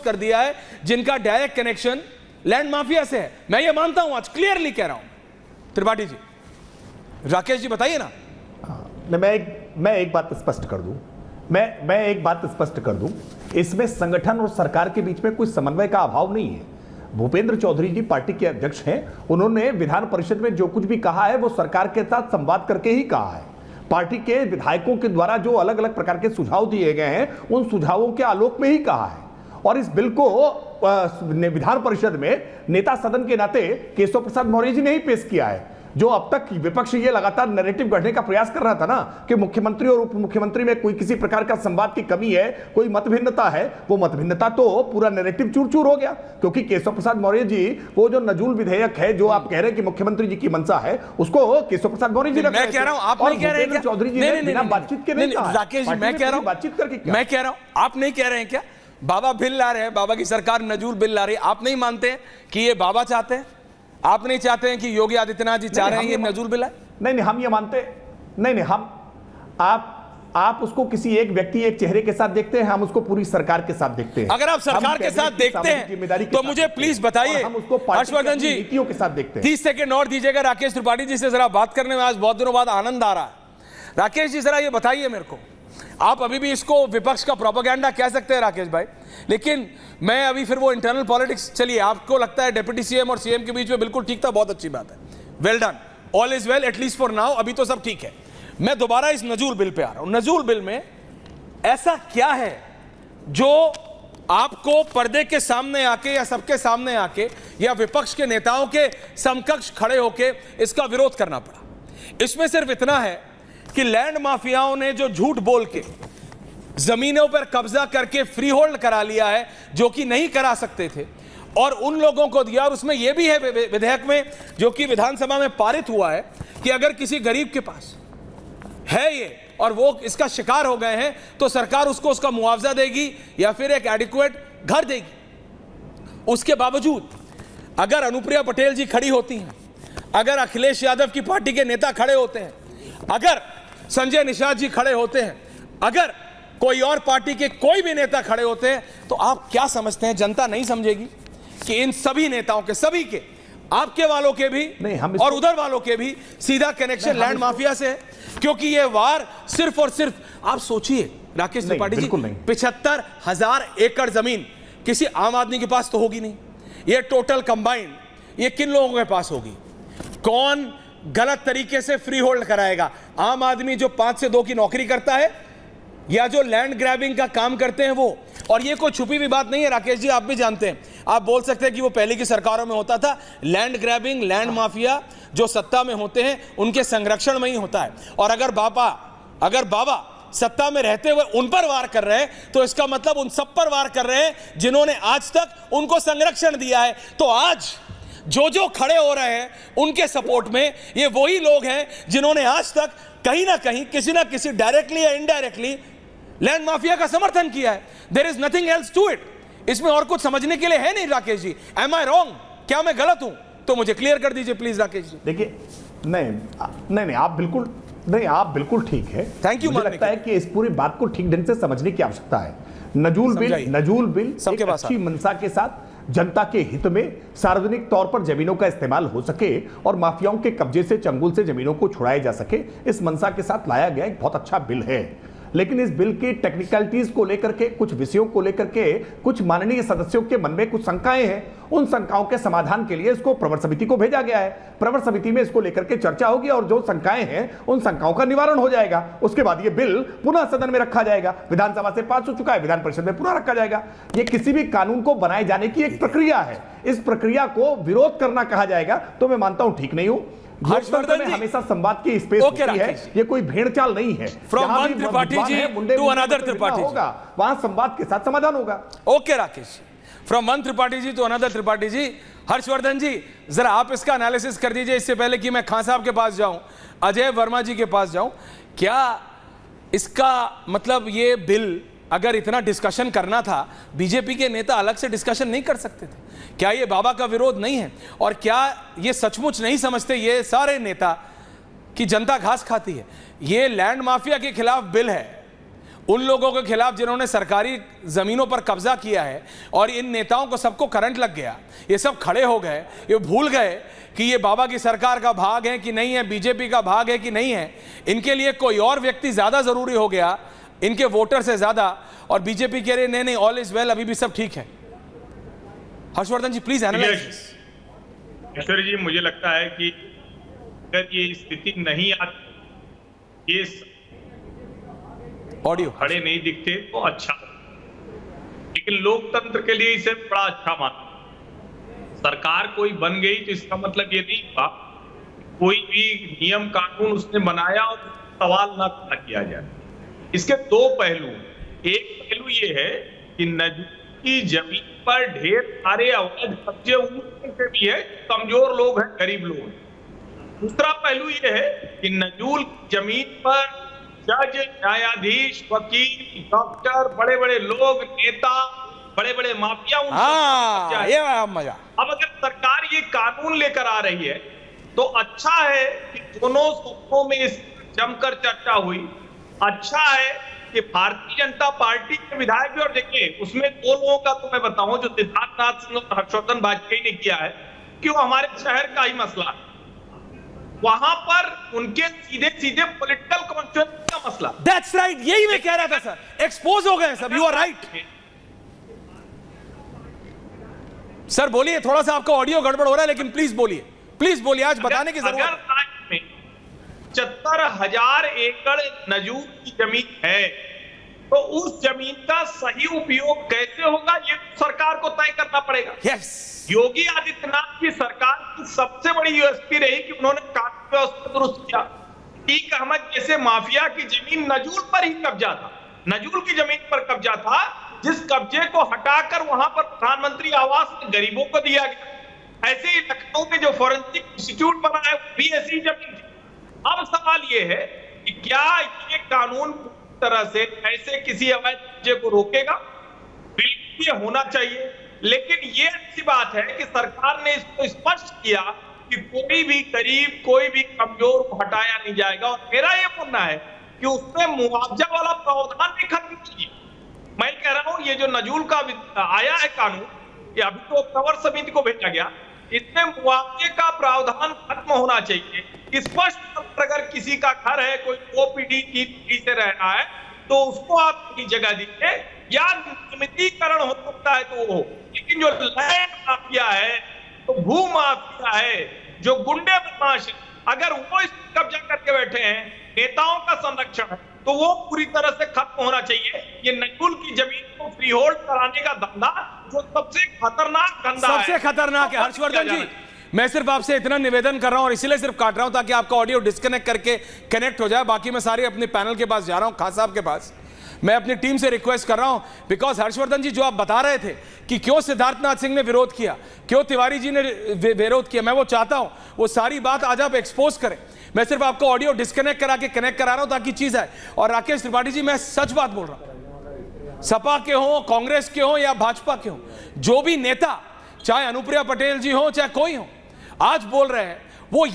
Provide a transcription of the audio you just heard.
कर दिया है जिनका डायरेक्ट कनेक्शन लैंड माफिया से है। मैं ये मानता हूं, आज क्लियरली कह रहा हूं। त्रिपाठी जी, राकेश जी बताइए ना। मैं एक बात स्पष्ट कर दूं, मैं एक बात स्पष्ट कर दूं, इसमें संगठन और सरकार के बीच में कोई समन्वय का अभाव नहीं है। भूपेंद्र चौधरी जी पार्टी के अध्यक्ष हैं, उन्होंने विधान परिषद में जो कुछ भी कहा है वो सरकार के साथ संवाद करके ही कहा है। पार्टी के विधायकों के द्वारा जो अलग अलग प्रकार के सुझाव दिए गए हैं उन सुझावों के आलोक में ही कहा है। और इस बिल को विधान परिषद में नेता सदन के नाते केशव प्रसाद मौर्य जी ने ही पेश किया है। जो अब तक विपक्ष ये लगातार नैरेटिव गढ़ने का प्रयास कर रहा था ना कि मुख्यमंत्री और उप मुख्यमंत्री में कोई किसी प्रकार का संवाद की कमी है, कोई मतभिन्नता है, वो मतभिन्नता तो पूरा नैरेटिव चूर-चूर हो गया। क्योंकि केशव प्रसाद मौर्य जी वो जो नजूल विधेयक है जो आप कह रहे हैं कि मुख्यमंत्री जी की मंशा है, उसको केशव प्रसाद मौर्य जी मैं कह रहा हूं, आप नहीं कह रहे हैं चौधरी जी ने बिना बातचीत के नहीं कहा। राकेश जी, मैं कह रहा हूं बातचीत करके, मैं कह रहा हूं आप नहीं कह रहे हैं क्या? बाबा बिल ला रहे हैं, बाबा की सरकार नजूल बिल ला रही है, आप नहीं मानते कि ये बाबा चाहते हैं? आप नहीं चाहते हैं कि योगी आदित्यनाथ जी चाह रहे हैं ये नजूल बिल है? नहीं, हम ये मानते नहीं, हम आप उसको किसी एक व्यक्ति एक चेहरे के साथ देखते हैं, हम उसको पूरी सरकार के साथ देखते हैं। अगर आप सरकार के साथ देखते हैं तो मुझे प्लीज बताइए, हर्षवर्धन जी नीतियों के साथ देखते हैं। 30 सेकंड और दीजिएगा राकेश त्रिपाठी जी से, जरा बात करने में आज बहुत दिनों बाद आनंद आ रहा है। राकेश जी जरा ये बताइए मेरे को, आप अभी भी इसको विपक्ष का प्रोपेगेंडा कह सकते हैं राकेश भाई, लेकिन मैं अभी फिर वो इंटरनल पॉलिटिक्स, चलिए आपको लगता है डिप्टी सीएम और सीएम के बीच में बिल्कुल ठीक था, बहुत अच्छी बात है, well done, all is well at least for now, अभी तो सब ठीक है। मैं दोबारा इस नजूल बिल पे आ रहा हूं। नजूल बिल में ऐसा क्या है जो आपको पर्दे के सामने आके या सबके सामने आके या विपक्ष के नेताओं के समकक्ष खड़े होके इसका विरोध करना पड़ा? इसमें सिर्फ इतना है कि लैंड माफियाओं ने जो झूठ बोल के जमीनों पर कब्जा करके फ्री होल्ड करा लिया है जो कि नहीं करा सकते थे, और उन लोगों को दिया। और उसमें यह भी है विधेयक में जो कि विधानसभा में पारित हुआ है कि अगर किसी गरीब के पास है ये और वो इसका शिकार हो गए हैं तो सरकार उसको उसका मुआवजा देगी या फिर एक एडिक्वेट घर देगी। उसके बावजूद अगर अनुप्रिया पटेल जी खड़ी होती हैं, अगर अखिलेश यादव की पार्टी के नेता खड़े होते हैं, अगर संजय निषाद जी खड़े होते हैं, अगर कोई और पार्टी के कोई भी नेता खड़े होते हैं, तो आप क्या समझते हैं जनता नहीं समझेगी कि इन सभी नेताओं के, सभी के, आपके वालों के भी नहीं, और उधर वालों के भी सीधा कनेक्शन लैंड माफिया से है? क्योंकि ये वार सिर्फ और सिर्फ, आप सोचिए राकेश त्रिपाठी जी, 75,000 एकड़ जमीन किसी आम आदमी के पास तो होगी नहीं। ये टोटल कंबाइंड ये किन लोगों के पास होगी? कौन गलत तरीके से फ्री होल्ड कराएगा? आम आदमी जो 5 से 2 की नौकरी करता है या जो लैंड ग्रैबिंग का काम करते हैं वो? और ये कोई छुपी भी बात नहीं है राकेश जी, आप भी जानते हैं। आप बोल सकते हैं कि वो पहले की सरकारों में होता था, लैंड ग्रैबिंग, लैंड माफिया जो सत्ता में होते हैं उनके संरक्षण में ही होता है। और अगर बाबा सत्ता में रहते हुए उन पर वार कर रहे हैं तो इसका मतलब उन सब पर वार कर रहे हैं जिन्होंने आज तक उनको संरक्षण दिया है। तो आज जो खड़े हो रहे हैं उनके सपोर्ट में ये वही लोग हैं जिन्होंने आज तक कहीं ना कहीं किसी ना किसी डायरेक्टली या इनडायरेक्टली लैंड माफिया का समर्थन किया है। There is nothing else to it. इसमें और कुछ समझने के लिए है नहीं Rakesh ji. Am I wrong? क्या मैं गलत हूं? तो मुझे क्लियर कर दीजिए प्लीज राकेश जी। देखिए, नहीं, आप बिल्कुल ठीक है। Thank you. मुझे लगता है कि इस पूरी बात को ठीक ढंग से समझने की आवश्यकता है। नजूल बिल सबके पास अच्छी मंशा के साथ जनता के हित में सार्वजनिक तौर पर जमीनों का इस्तेमाल हो सके और माफियाओं के कब्जे से, चंगुल से जमीनों को छुड़ाया जा सके, इस मंशा के साथ लाया गया एक बहुत अच्छा बिल है। लेकिन इस बिल की टेक्निकलिटीज को लेकर के, कुछ विषयों को लेकर के कुछ माननीय सदस्यों के मन में कुछ शंकाएं हैं। उन शंकाओं के समाधान के लिए इसको प्रवर समिति को भेजा गया है। प्रवर समिति में इसको लेकर के चर्चा होगी और जो शंकाएं हैं उन शंकाओं का निवारण हो जाएगा। उसके बाद ये बिल पुनः सदन में रखा जाएगा। विधानसभा से पास हो चुका है, विधान परिषद में पुनः रखा जाएगा। ये किसी भी कानून को बनाए जाने की एक प्रक्रिया है। इस प्रक्रिया को विरोध करना कहा जाएगा तो मैं मानता हूं ठीक नहीं हूं। हर्षवर्धन जी, हमें संवाद की स्पेस होती है, ये कोई भेड़चाल नहीं है। From one Tripathi ji to another Tripathi होगा, वहां संवाद के साथ समाधान होगा। Okay Rakesh, from one Tripathi ji to another Tripathi ji. Harshvardhan ji जरा आप इसका एनालिसिस कर दीजिए इससे पहले कि मैं खान साहब के पास जाऊं, अजय वर्मा जी के पास जाऊं। क्या इसका मतलब ये बिल अगर इतना डिस्कशन करना था, बीजेपी के नेता अलग से डिस्कशन नहीं कर सकते थे? क्या ये बाबा का विरोध नहीं है? और क्या ये सचमुच नहीं समझते ये सारे नेता कि जनता घास खाती है? ये लैंड माफिया के खिलाफ बिल है उन लोगों के खिलाफ जिन्होंने सरकारी जमीनों पर कब्जा किया है, और इन नेताओं को सबको करंट लग गया, ये सब खड़े हो गए, ये भूल गए कि ये बाबा की सरकार का भाग है कि नहीं है, बीजेपी का भाग है कि नहीं है। इनके लिए कोई और व्यक्ति ज्यादा जरूरी हो गया, इनके वोटर से ज्यादा, और बीजेपी कह रही नहीं नहीं ऑल इज वेल, अभी भी सब ठीक है। हर्षवर्धन जी प्लीज एनालाइज। ऐश्वर्य जी, मुझे लगता है कि अगर ये स्थिति नहीं आती, ये ऑडियो खड़े नहीं दिखते तो अच्छा, लेकिन लोकतंत्र के लिए इसे बड़ा अच्छा माना। सरकार कोई बन गई तो इसका मतलब ये नहीं हुआ कोई भी नियम कानून उसने बनाया और सवाल ना खड़ा किया जाए। इसके दो पहलू, एक पहलू ये है कि नजूल की जमीन पर ढेर सारे अवैध कब्जे उनके से भी है, कमजोर लोग हैं, गरीब लोग हैं। दूसरा पहलू ये है कि नजूल की जमीन पर जज, न्यायाधीश, वकील, डॉक्टर, बड़े बड़े लोग, नेता, बड़े बड़े माफिया, ये मजा। अब अगर सरकार ये कानून लेकर आ रही है तो अच्छा है कि दोनों सूत्रों में इस जमकर चर्चा हुई। अच्छा है कि भारतीय जनता पार्टी के विधायक भी, और देखिए उसमें दो लोगों का तो मैं बताऊं, जो सिद्धार्थनाथ सिंह और हर्षवर्धन वाजपेयी ने किया है कि वो हमारे शहर का ही मसला है, वहां पर उनके सीधे सीधे पॉलिटिकल कॉन्स्टिट्यूएंसी का मसला। दैट्स राइट, यही मैं कह रहा था सर, एक्सपोज हो गए सब। यू आर राइट सर, बोलिए। थोड़ा सा आपका ऑडियो गड़बड़ हो रहा है, लेकिन प्लीज बोलिए, आज बताने की जरूरत है। 75,000 एकड़ नजूल की जमीन है, तो उस जमीन का सही उपयोग कैसे होगा ये सरकार को तय करना पड़ेगा। यस, योगी आदित्यनाथ की सरकार की सबसे बड़ी यूएसपी रही कि उन्होंने कानून व्यवस्था दुरुस्त किया। ईक अहमद जैसे माफिया की जमीन नजूल पर ही कब्जा था, नजूल की जमीन पर कब्जा था, जिस कब्जे को हटाकर वहां पर प्रधानमंत्री आवास में गरीबों को दिया गया। ऐसे ही लखनऊ में जो फॉरेंसिक इंस्टीट्यूट बना है वो भी ऐसी जमीन थी। अब सवाल ये है कि क्या ये कानून पूरी तरह से ऐसे किसी अवैध कब्जे को रोकेगा? बिल्कुल ये होना चाहिए, लेकिन ये अच्छी बात है कि सरकार ने इसको स्पष्ट किया कि कोई भी गरीब, कोई भी कमजोर को हटाया नहीं जाएगा। और मेरा ये मानना है कि उसमें मुआवजा वाला प्रावधान भी खत्म कीजिए। मैं कह रहा हूं ये जो नजूल का आया है कानून, ये अभी तो प्रवर समिति को भेजा गया, इसमें मुआवजे का प्रावधान खत्म होना चाहिए। स्पष्ट अगर किसी का घर है, कोई 2 पीढ़ी 3 पीढ़ी से रह रहा है, तो उसको आप जगह दीजिए, या नियमितीकरण हो सकता है तो वो हो। लेकिन जो लैंड माफिया है, तो भू माफिया है, जो गुंडे बदमाश है, अगर वो इस कब्जा करके बैठे हैं, नेताओं का संरक्षण है, तो वो पूरी तरह से खत्म होना चाहिए। ये नजूल की जमीन को फ्री होल्ड कराने का धंधा जो सबसे खतरनाक धंधा है, सबसे खतरनाक है। हर्षवर्धन जी, मैं सिर्फ आपसे इतना निवेदन कर रहा हूं, और इसीलिए सिर्फ काट रहा हूं ताकि आपका ऑडियो डिस्कनेक्ट करके कनेक्ट हो जाए। बाकी मैं सारे अपने पैनल के पास जा रहा हूं, खान साहब के पास। मैं अपनी टीम से रिक्वेस्ट कर रहा हूं, बिकॉज हर्षवर्धन जी जो आप बता रहे थे कि क्यों सिद्धार्थनाथ सिंह ने विरोध किया, क्यों तिवारी जी ने विरोध किया, मैं वो चाहता हूं वो सारी बात आज आप एक्सपोज करें। मैं सिर्फ आपको ऑडियो डिस्कनेक्ट करा के कनेक्ट करा रहा हूं ताकि चीज आए। और राकेश त्रिपाठी जी, मैं सच बात बोल रहा हूं, सपा के हो, कांग्रेस के हो या भाजपा के हो, जो भी नेता, चाहे अनुप्रिया पटेल जी हो चाहे कोई हो, आज बोल रहे हैं वो ये